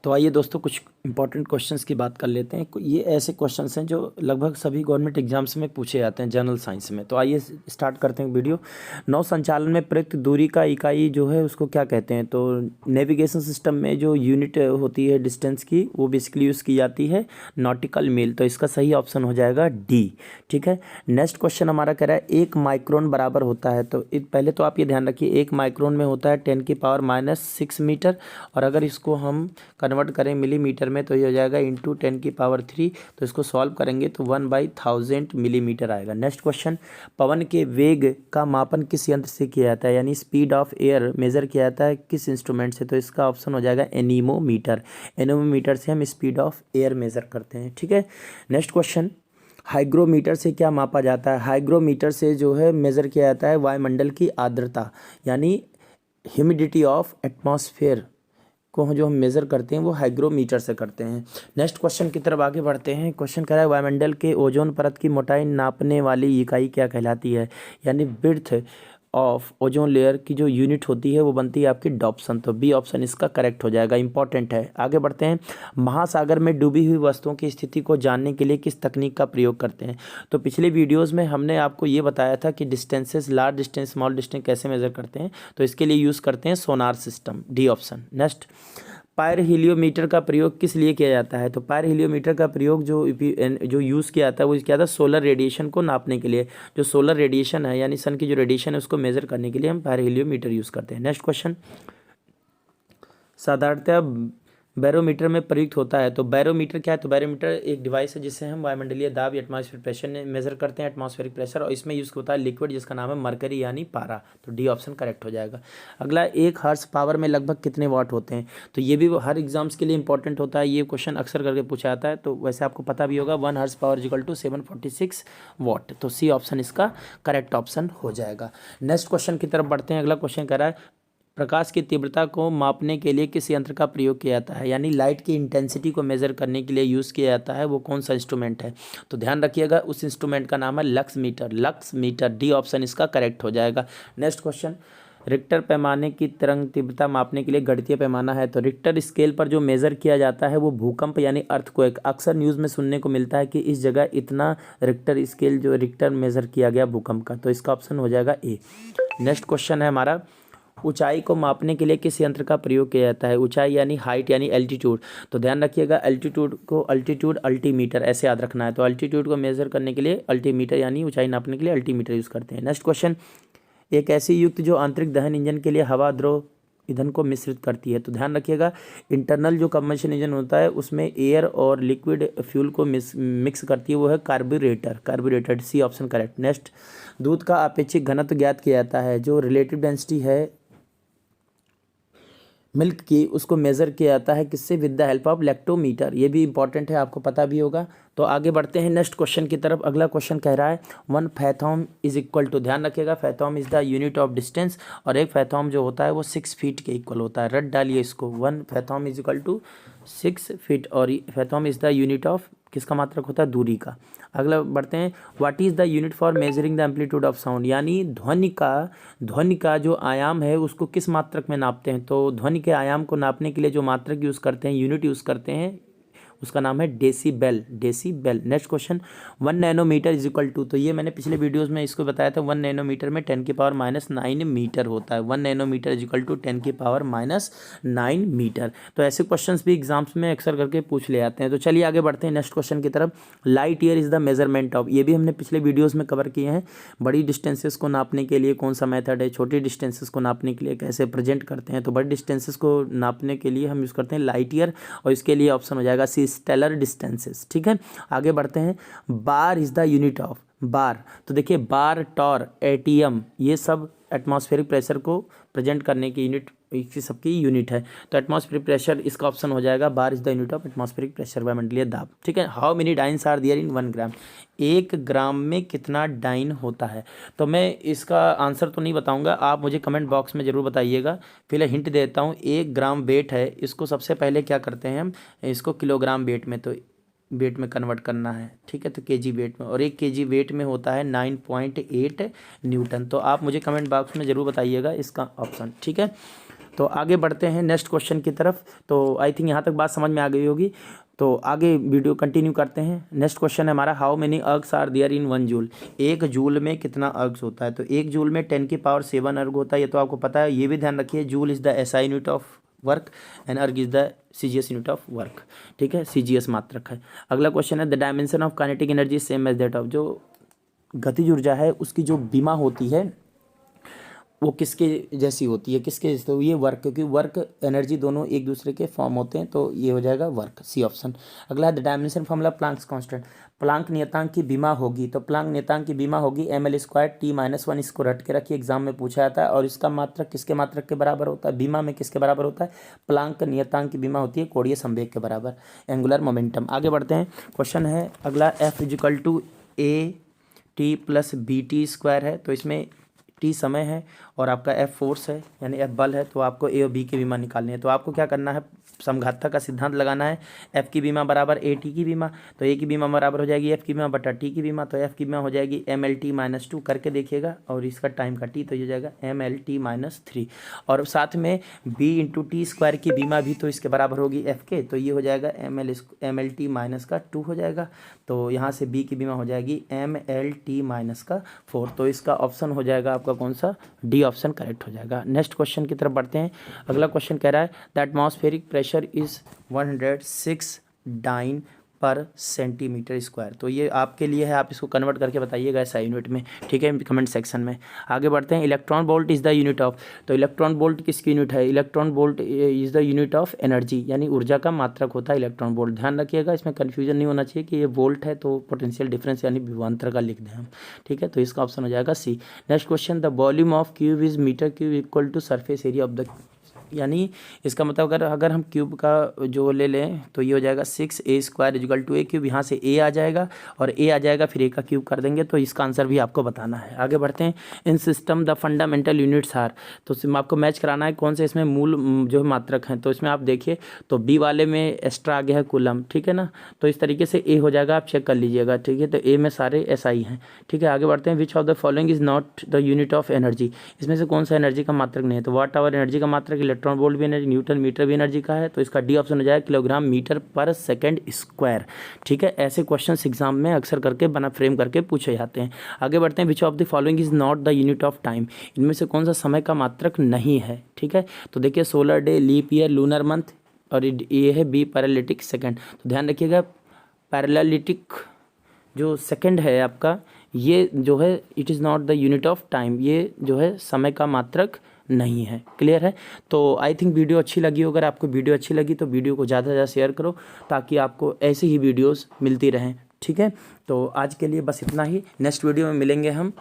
तो आइए दोस्तों कुछ इंपॉर्टेंट क्वेश्चंस की बात कर लेते हैं। ये ऐसे क्वेश्चंस हैं जो लगभग सभी गवर्नमेंट एग्जाम्स में पूछे जाते हैं जनरल साइंस में। तो आइए स्टार्ट करते हैं वीडियो। नौ संचालन में प्रयुक्त दूरी का इकाई जो है उसको क्या कहते हैं? तो नेविगेशन सिस्टम में जो यूनिट होती है डिस्टेंस की वो बेसिकली यूज़ की जाती है नॉटिकल मील। तो इसका सही ऑप्शन हो जाएगा डी। ठीक है, नेक्स्ट क्वेश्चन हमारा कह रहा है 1 माइक्रोन बराबर होता है। तो पहले तो आप ये ध्यान रखिए 1 माइक्रोन में होता है 10⁻⁻6 मीटर, और अगर इसको हम कन्वर्ट करें मिलीमीटर में तो ये हो जाएगा इंटू 10⁻3। तो इसको सॉल्व करेंगे तो 1/1000 मिलीमीटर आएगा। नेक्स्ट क्वेश्चन, पवन के वेग का मापन किस यंत्र से किया जाता है? यानी स्पीड ऑफ एयर मेजर किया जाता है किस इंस्ट्रूमेंट से? तो इसका ऑप्शन हो जाएगा एनीमोमीटर। एनीमोमीटर से हम स्पीड ऑफ एयर मेजर करते हैं। ठीक है, नेक्स्ट क्वेश्चन, हाइग्रोमीटर से क्या मापा जाता है? हाइग्रोमीटर से जो है मेजर किया जाता है वायुमंडल की आर्द्रता, यानी ह्यूमिडिटी ऑफ एटमॉस्फेयर को जो हम मेज़र करते हैं वो हाइग्रोमीटर से करते हैं। नेक्स्ट क्वेश्चन की तरफ आगे बढ़ते हैं। क्वेश्चन कह रहा है वायुमंडल के ओजोन परत की मोटाई नापने वाली इकाई क्या कहलाती है? यानी विड्थ ऑफ ओजोन लेयर की जो यूनिट होती है वो बनती है आपकी डॉप्सन। तो बी ऑप्शन इसका करेक्ट हो जाएगा, इंपॉर्टेंट है। आगे बढ़ते हैं, महासागर में डूबी हुई वस्तुओं की स्थिति को जानने के लिए किस तकनीक का प्रयोग करते हैं? तो पिछले वीडियोस में हमने आपको ये बताया था कि distances, large distance, small distance कैसे मेजर करते हैं। तो इसके लिए यूज़ करते हैं sonar system, D option. Next, pyrheliometer का प्रयोग किस लिए किया जाता है? तो पायरहेलियोमीटर का प्रयोग जो यूज़ किया जाता है वो क्या था? सोलर रेडिएशन को नापने के लिए। जो सोलर रेडिएशन है यानी सन की जो रेडिएशन है उसको मेजर करने के लिए हम पायरहेलियोमीटर यूज़ करते हैं। नेक्स्ट क्वेश्चन, साधारणतः बैरोमीटर में प्रयुक्त होता है। तो बैरोमीटर क्या है? तो बैरोमीटर एक डिवाइस है जिससे हम वायुमंडलीय दाब या एटमॉस्फेरिक प्रेशर मेजर करते हैं, एटमॉस्फेरिक प्रेशर, और इसमें यूज़ होता है लिक्विड जिसका नाम है मरकरी यानी पारा। तो डी ऑप्शन करेक्ट हो जाएगा। अगला, 1 हॉर्स पावर में लगभग कितने वाट होते हैं? तो ये भी हर एग्जाम्स के लिए इंपॉर्टेंट होता है, ये क्वेश्चन अक्सर करके पूछा जाता है। तो वैसे आपको पता भी होगा 1 हॉर्स पावर इक्वल टू 746 वाट। तो सी ऑप्शन इसका करेक्ट ऑप्शन हो जाएगा। नेक्स्ट क्वेश्चन की तरफ बढ़ते हैं। अगला क्वेश्चन कह रहा है प्रकाश की तीव्रता को मापने के लिए किस यंत्र का प्रयोग किया जाता है? यानी लाइट की इंटेंसिटी को मेजर करने के लिए यूज़ किया जाता है, वो कौन सा इंस्ट्रूमेंट है? तो ध्यान रखिएगा उस इंस्ट्रूमेंट का नाम है lux meter. Lux meter, D option इसका करेक्ट हो जाएगा। नेक्स्ट क्वेश्चन, रिक्टर पैमाने की तरंग तीव्रता मापने के लिए गणितीय पैमाना है। तो रिक्टर स्केल पर जो मेजर किया जाता है वो भूकंप यानी अर्थक्वेक। अक्सर न्यूज़ में सुनने को मिलता है कि इस जगह इतना रिक्टर स्केल जो रिक्टर मेजर किया गया भूकंप का। तो इसका ऑप्शन हो जाएगा ए। नेक्स्ट क्वेश्चन है हमारा, ऊंचाई को मापने के लिए किस यंत्र का प्रयोग किया जाता है? ऊंचाई यानी हाइट यानी एल्टीट्यूड। तो ध्यान रखिएगा एल्टीट्यूड को अल्टीट्यूड अल्टीमीटर ऐसे याद रखना है। तो अल्टीट्यूड को मेजर करने के लिए अल्टीमीटर यानी ऊंचाई नापने के लिए अल्टीमीटर यूज़ करते हैं। नेक्स्ट क्वेश्चन, एक ऐसी युक्त जो आंतरिक दहन इंजन के लिए हवा द्रव ईंधन को मिश्रित करती है। तो ध्यान रखिएगा इंटरनल जो कंबशन इंजन होता है उसमें एयर और लिक्विड फ्यूल को मिक्स करती है, वो है carburettor. Carburettor, C option correct. Next, दूध का अपेक्षित घनत्व ज्ञात किया जाता है। जो रिलेटिव डेंसिटी है मिल्क की उसको मेज़र किया जाता है किससे? With the help of lactometer. ये भी इंपॉर्टेंट है, आपको पता भी होगा। तो आगे बढ़ते हैं नेक्स्ट क्वेश्चन की तरफ। अगला क्वेश्चन कह रहा है 1 फैथोम इज इक्वल टू, ध्यान रखिएगा fathom is the unit of distance, और एक फैथोम जो होता है वो 6 फीट के इक्वल होता है। रट डालिए इसको, 1 फैथोम इज इक्वल टू 6 फीट, और फैथोम इज द यूनिट ऑफ किसका मात्रक होता है? दूरी का। अगला बढ़ते हैं, what is the unit for measuring the amplitude of sound? यानी ध्वनि का जो आयाम है उसको किस मात्रक में नापते हैं? तो ध्वनि के आयाम को नापने के लिए जो मात्रक यूज़ करते हैं, यूनिट यूज़ करते हैं, उसका नाम है decibel. Decibel. Next question, 1 nanometre is equal to, तो ये मैंने पिछले वीडियोस में इसको बताया था 1 नैनोमीटर में 10⁻⁹ मीटर होता है। 1 nanometre is equal to 10⁻⁹ metre. तो ऐसे क्वेश्चंस भी एग्जाम्स में अक्सर करके पूछ ले आते हैं। तो चलिए आगे बढ़ते हैं नेक्स्ट क्वेश्चन की तरफ। Light year is the measurement of, ये भी हमने पिछले वीडियोज़ में कवर किए हैं। बड़ी डिस्टेंसेस को नापने के लिए कौन सा मेथड है, छोटी डिस्टेंसेस को नापने के लिए कैसे प्रेजेंट करते हैं? तो बड़ी डिस्टेंसेस को नापने के लिए हम यूज़ करते हैं लाइट ईयर, और इसके लिए ऑप्शन हो जाएगा सी, स्टेलर डिस्टेंसेस। ठीक है, आगे बढ़ते हैं। Bar is the unit of, bar, तो देखिए बार, टॉर, एटीएम, ये सब एटमॉस्फेरिक प्रेशर को प्रेजेंट करने की यूनिट, सबकी यूनिट है। तो एटमॉस्फेरिक प्रेशर इसका ऑप्शन हो जाएगा, bar is the unit of atmospheric pressure, वायुमंडलीय दाब। ठीक है, how many dynes are there in 1 gram? 1 gram में कितना डाइन होता है? तो मैं इसका आंसर तो नहीं बताऊंगा, आप मुझे कमेंट बॉक्स में ज़रूर बताइएगा। फिलहाल हिंट देता हूँ, 1 ग्राम वेट है, इसको सबसे पहले क्या करते हैं हम, इसको किलोग्राम वेट में, तो वेट में कन्वर्ट करना है। ठीक है, तो केजी वेट में, और 1 केजी वेट में होता है 9.8 न्यूटन। तो आप मुझे कमेंट बॉक्स में ज़रूर बताइएगा इसका ऑप्शन। ठीक है, तो आगे बढ़ते हैं नेक्स्ट क्वेश्चन की तरफ। तो आई थिंक यहाँ तक बात समझ में आ गई होगी, तो आगे वीडियो कंटिन्यू करते हैं। नेक्स्ट क्वेश्चन है हमारा, how many ergs are there in 1 joule. 1 joule में कितना अर्ग्स होता है? तो 1 जूल में 10⁻7 अर्ग होता है, ये तो आपको पता है। ये भी ध्यान रखिए, joule is the SI unit of work and erg is the CGS unit of work. ठीक है, सीजीएस मात्रक है। अगला क्वेश्चन है, the dimension of kinetic energy same as that of. जो गतिज ऊर्जा है उसकी जो बीमा होती है वो किसके जैसी होती है? किसके जैसे? तो ये वर्क, क्योंकि वर्क एनर्जी दोनों एक दूसरे के फॉर्म होते हैं, तो ये हो जाएगा वर्क, सी ऑप्शन। अगला है the dimension formula Planck's constant. Planck नियतांक की बीमा होगी, तो प्लांक नियतांक की बीमा होगी ml² t-1। इसको रट के रखिए, एग्जाम में पूछा जाता है। और इसका मात्रक किसके मात्रक के बराबर होता है? बीमा में किसके बराबर होता है? प्लांक नियतांक की बीमा होती है कोणीय संवेग के बराबर, एंगुलर मोमेंटम। आगे बढ़ते हैं, क्वेश्चन है अगला, F = a t + bt² है। तो इसमें t समय है और आपका F फोर्स है, यानी F बल है। तो आपको a और b की बीमा निकालनी है। तो आपको क्या करना है, समघातक का सिद्धांत लगाना है। F की बीमा बराबर a t की बीमा, तो a की बीमा बराबर हो जाएगी F की बीमा बटा t की बीमा। तो F की बीमा हो जाएगी mlt-2 करके देखिएगा, और इसका टाइम का t, तो ये हो जाएगा mlt-3। और साथ में b × t² की बीमा भी तो इसके बराबर होगी F के, तो ये हो जाएगा mlt-2 हो जाएगा। तो यहाँ से b की बीमा हो जाएगी mlt-4। तो इसका ऑप्शन हो जाएगा आपका कौन सा? डी ऑप्शन करेक्ट हो जाएगा। नेक्स्ट क्वेश्चन की तरफ बढ़ते हैं। अगला क्वेश्चन कह रहा है, the atmospheric pressure is 106 dyne per centimetre. तो ये आपके लिए है, आप इसको कन्वर्ट करके बताइएगा ऐसा यूनिट में, ठीक है, कमेंट सेक्शन में। आगे बढ़ते हैं, electron volt is the unit of. तो इलेक्ट्रॉन वोल्ट किसकी यूनिट है? Electron volt is the unit of energy, यानी ऊर्जा का मात्रक होता है इलेक्ट्रॉन वोल्ट। ध्यान रखिएगा, इसमें कन्फ्यूजन नहीं होना चाहिए कि ये वोल्ट है तो पोटेंशियल डिफरेंस यानी विभवांतर का लिख दें हम, ठीक है। तो इसका ऑप्शन हो जाएगा C. Next question, the volume of cube is m³ = surface area of the, यानी इसका मतलब अगर हम क्यूब का जो ले लें तो ये हो जाएगा 6a² = a³। यहाँ से a आ जाएगा और a आ जाएगा, फिर a का क्यूब कर देंगे। तो इसका आंसर भी आपको बताना है। आगे बढ़ते हैं, in system the fundamental units are. तो आपको मैच कराना है कौन से इसमें मूल जो मात्रक हैं। तो इसमें आप देखिए, तो बी वाले में एक्स्ट्रा आ गया है कूलम, ठीक है ना। तो इस तरीके से a हो जाएगा, आप चेक कर लीजिएगा, ठीक है। तो a में सारे SI हैं, ठीक है। आगे बढ़ते हैं, which of the following is not the unit of energy. इसमें से कौन सा एनर्जी का मात्रक नहीं है? तो वाट आवर एनर्जी का मात्रक, इलेक्ट्रॉन वोल्ट भी एनर्जी, न्यूटन मीटर भी एनर्जी का है। तो इसका डी ऑप्शन हो जाएगा किलोग्राम मीटर पर सेकंड स्क्वायर, ठीक है। ऐसे क्वेश्चंस एग्जाम में अक्सर करके बना फ्रेम करके पूछे जाते हैं। आगे बढ़ते हैं, which of the following is not the unit of time. इनमें से कौन सा समय का मात्रक नहीं है, ठीक है। तो देखिए, solar day, leap year, lunar month, और ये है बी पैरालिटिक सेकेंड। तो ध्यान रखिएगा, पैरालिटिक जो सेकेंड है आपका, ये जो है it is not the unit of time, ये जो है समय का मात्रक नहीं है। क्लियर है? तो आई थिंक वीडियो अच्छी लगी हो। अगर आपको वीडियो अच्छी लगी तो वीडियो को ज़्यादा से ज़्यादा शेयर करो, ताकि आपको ऐसी ही वीडियोस मिलती रहें, ठीक है। तो आज के लिए बस इतना ही। नेक्स्ट वीडियो में मिलेंगे हम